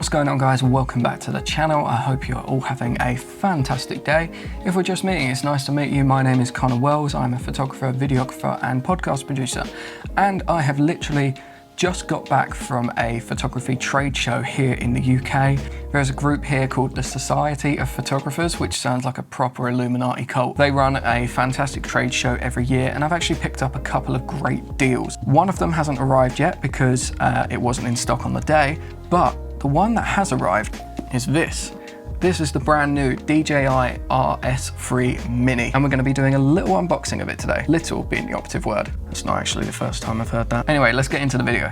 What's going on, guys? Welcome back to the channel. I hope you're all having a fantastic day. If we're just meeting, it's nice to meet you. My name is Connor Wells. I'm a photographer, videographer and podcast producer, and I have literally just got back from a photography trade show here in the UK. There's a group here called the Society of Photographers, which sounds like a proper Illuminati cult. They run a fantastic trade show every year, and I've actually picked up a couple of great deals. One of them hasn't arrived yet because it wasn't in stock on the day, but the one that has arrived is this. This is the brand new DJI RS3 Mini, and we're going to be doing a little unboxing of it today. Little being the operative word. It's not actually the first time I've heard that. Anyway, let's get into the video.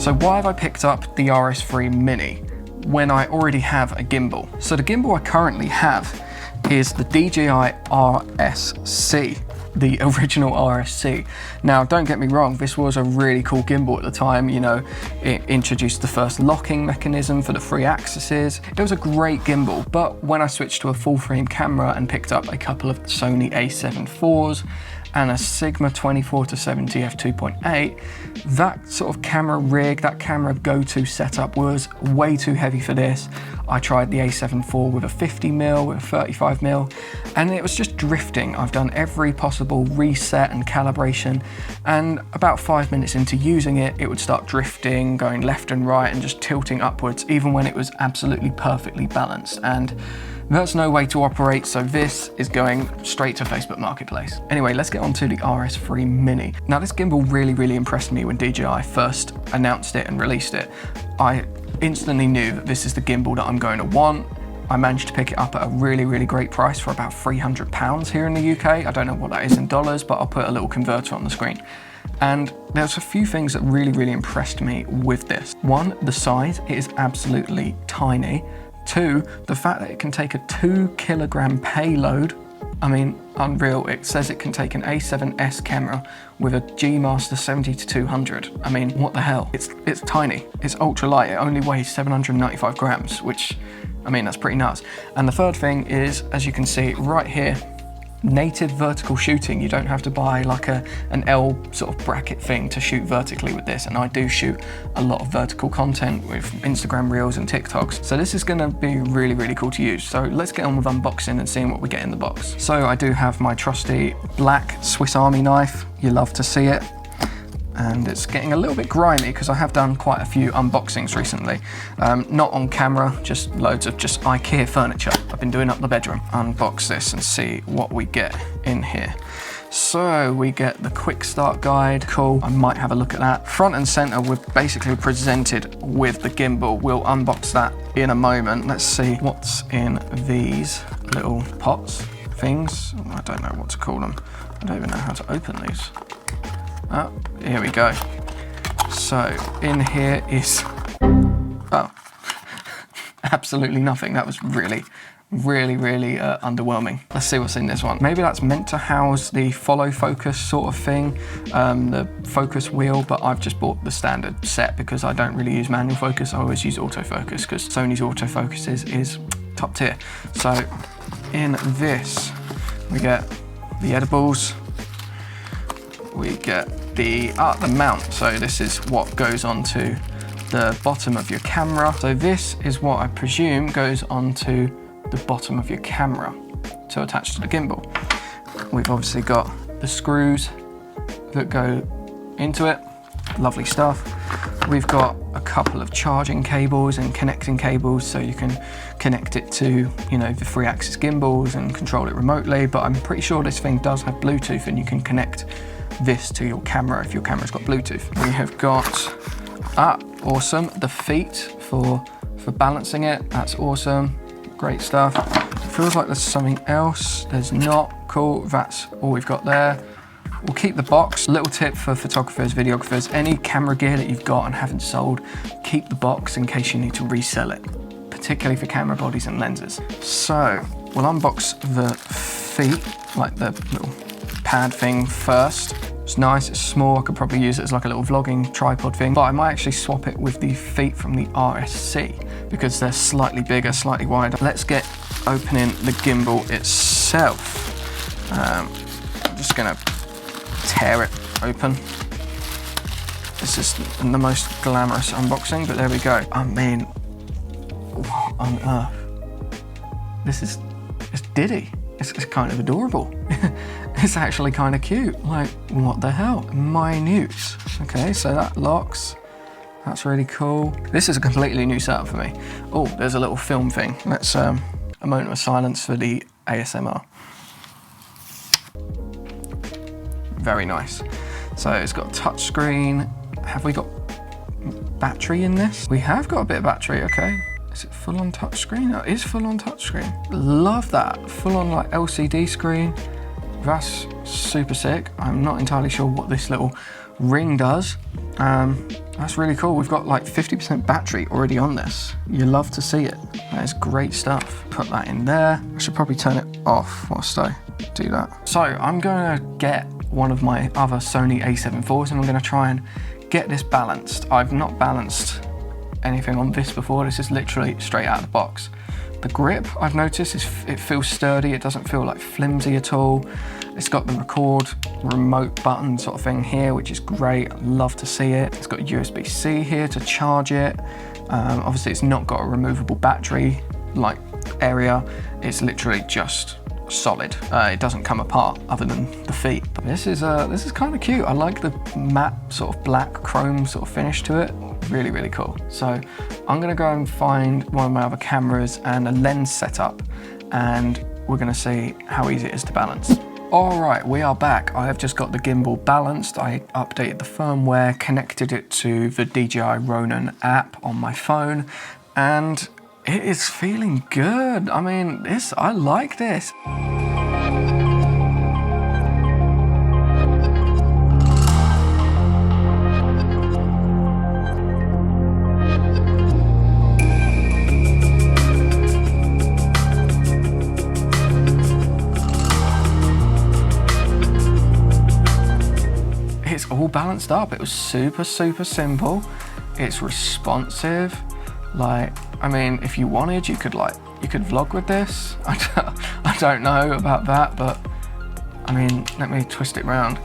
So why have I picked up the RS3 Mini when I already have a gimbal? So the gimbal I currently have is the DJI RS3, the original RS3. Now, don't get me wrong, this was a really cool gimbal at the time. You know, it introduced the first locking mechanism for the 3 axes. It was a great gimbal, but when I switched to a full frame camera and picked up a couple of Sony A7 IVs and a Sigma 24-70 f2.8, that sort of camera rig, that camera go-to setup was way too heavy for this. I tried the A7 IV with a 50mm, with a 35mm, and it was just drifting. I've done every possible reset and calibration, and about 5 minutes into using it, it would start drifting, going left and right, and just tilting upwards, even when it was absolutely perfectly balanced. And that's no way to operate, so this is going straight to Facebook Marketplace. Anyway, let's get on to the RS3 Mini. Now, this gimbal really impressed me when DJI first announced it and released it. I instantly knew that this is the gimbal that I'm going to want. I managed to pick it up at a really great price for about £300 here in the UK. I don't know what that is in dollars, but I'll put a little converter on the screen. And there's a few things that really impressed me with this. One, the size. It is absolutely tiny. 2, the fact that it can take a 2 kilogram payload. I mean, unreal. It says it can take an A7S camera with a G Master 70-200. I mean, what the hell? It's tiny. It's ultra light. It only weighs 795 grams, which, I mean, that's pretty nuts. And the third thing is, as you can see right here, native vertical shooting. You don't have to buy like an L sort of bracket thing to shoot vertically with this, and I do shoot a lot of vertical content with Instagram Reels and TikToks, so this is going to be really cool to use. So let's get on with unboxing and seeing what we get in the box. So I do have my trusty black Swiss Army knife. You love to see it. And it's getting a little bit grimy because I have done quite a few unboxings recently. Not on camera, just loads of just IKEA furniture. I've been doing up the bedroom. Unbox this and see what we get in here. So we get the quick start guide. Cool, I might have a look at that. Front and center, we're basically presented with the gimbal. We'll unbox that in a moment. Let's see what's in these little pots, things. I don't know what to call them. I don't even know how to open these. Oh, here we go. So in here is, oh, absolutely nothing. That was really underwhelming. Let's see what's in this one. Maybe that's meant to house the follow focus sort of thing, the focus wheel, but I've just bought the standard set because I don't really use manual focus. I always use autofocus because Sony's autofocus is top tier. So in this, we get the edibles. We get the mount. So this is what goes onto the bottom of your camera. So this is what I presume goes onto the bottom of your camera to attach to the gimbal. We've obviously got the screws that go into it. Lovely stuff. We've got a couple of charging cables and connecting cables, so you can connect it to, you know, the 3-axis gimbals and control it remotely. But I'm pretty sure this thing does have Bluetooth, and you can connect this to your camera if your camera's got Bluetooth. We have got, awesome, the feet for balancing it. That's awesome, great stuff. It feels like there's something else. There's not. Cool, that's all we've got there. We'll keep the box. Little tip for photographers, videographers, any camera gear that you've got and haven't sold, keep the box in case you need to resell it, particularly for camera bodies and lenses. So we'll unbox the feet, like the little pad thing first. It's nice, it's small, I could probably use it as like a little vlogging tripod thing, but I might actually swap it with the feet from the RS3 because they're slightly bigger, slightly wider. Let's get opening the gimbal itself. I'm just gonna tear it open. This is the most glamorous unboxing, but there we go. I mean, what on earth? It's Diddy. It's kind of adorable. It's actually kind of cute. Like, what the hell? Minute. Okay, so that locks. That's really cool. This is a completely new setup for me. Oh, there's a little film thing. Let's, a moment of silence for the ASMR. Very nice. So it's got a touch screen. Have we got battery in this? We have got a bit of battery, okay. Is it full on touch screen? Oh, it is full on touch screen. Love that. Full on like LCD screen. That's super sick. I'm not entirely sure what this little ring does. That's really cool. We've got like 50% battery already on this. You love to see it. That is great stuff. Put that in there. I should probably turn it off whilst I do that. So I'm gonna get one of my other Sony A7 IVs and I'm gonna try and get this balanced. I've not balanced anything on this before. This is literally straight out of the box. The grip, I've noticed, it feels sturdy. It doesn't feel like flimsy at all. It's got the record remote button sort of thing here, which is great. I love to see it. It's got USB-C here to charge it. Obviously, it's not got a removable battery like area. It's literally just solid. It doesn't come apart other than the feet. But this is kind of cute. I like the matte sort of black chrome sort of finish to it. Really, really cool. So I'm gonna go and find one of my other cameras and a lens setup, and we're gonna see how easy it is to balance. All right, we are back. I have just got the gimbal balanced. I updated the firmware, connected it to the DJI Ronin app on my phone, and it is feeling good. I mean, I like this. It's all balanced up. It was super, super simple. It's responsive. Like, I mean, if you wanted, you could vlog with this. I don't know about that, but I mean, let me twist it round.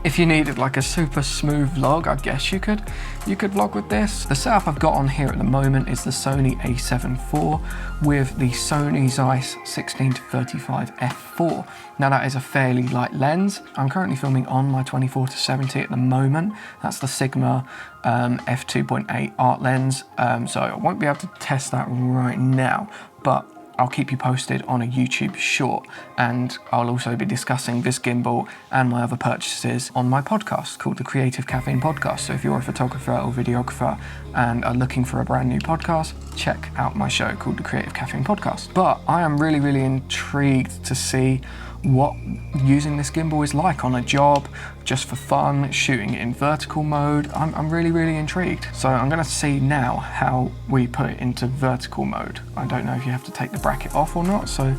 If you needed like a super smooth vlog, I guess you could vlog with this. The setup I've got on here at the moment is the Sony A7 IV with the Sony Zeiss 16-35 f4. Now that is a fairly light lens. I'm currently filming on my 24-70 at the moment. That's the Sigma f2.8 art lens. So I won't be able to test that right now, but I'll keep you posted on a YouTube short, and I'll also be discussing this gimbal and my other purchases on my podcast called the Creative Caffeine Podcast. So if you're a photographer or videographer and are looking for a brand new podcast, check out my show called the Creative Caffeine Podcast. But I am really, really intrigued to see what using this gimbal is like on a job, just for fun, shooting in vertical mode. I'm really, really intrigued. So I'm gonna see now how we put it into vertical mode. I don't know if you have to take the bracket off or not, so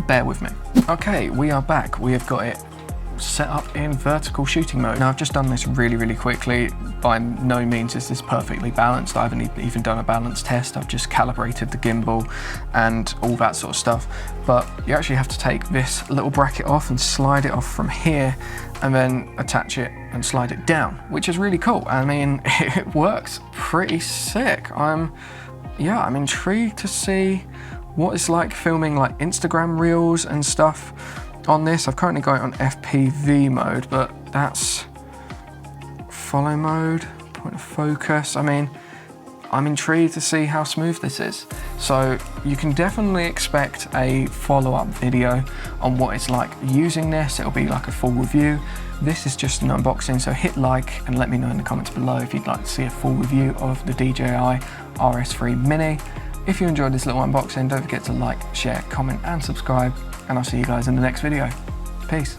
bear with me. Okay, we are back. We have got it set up in vertical shooting mode. Now I've just done this really, really quickly. By no means is this perfectly balanced. I haven't even done a balance test. I've just calibrated the gimbal and all that sort of stuff. But you actually have to take this little bracket off and slide it off from here and then attach it and slide it down, which is really cool. I mean, it works pretty sick. I'm intrigued to see what it's like filming like Instagram reels and stuff on this. I've currently got it on FPV mode, but that's follow mode, point of focus. I mean, I'm intrigued to see how smooth this is. So you can definitely expect a follow-up video on what it's like using this. It'll be like a full review. This is just an unboxing, so hit like and let me know in the comments below if you'd like to see a full review of the DJI RS3 Mini. If you enjoyed this little unboxing, don't forget to like, share, comment and subscribe, and I'll see you guys in the next video. Peace.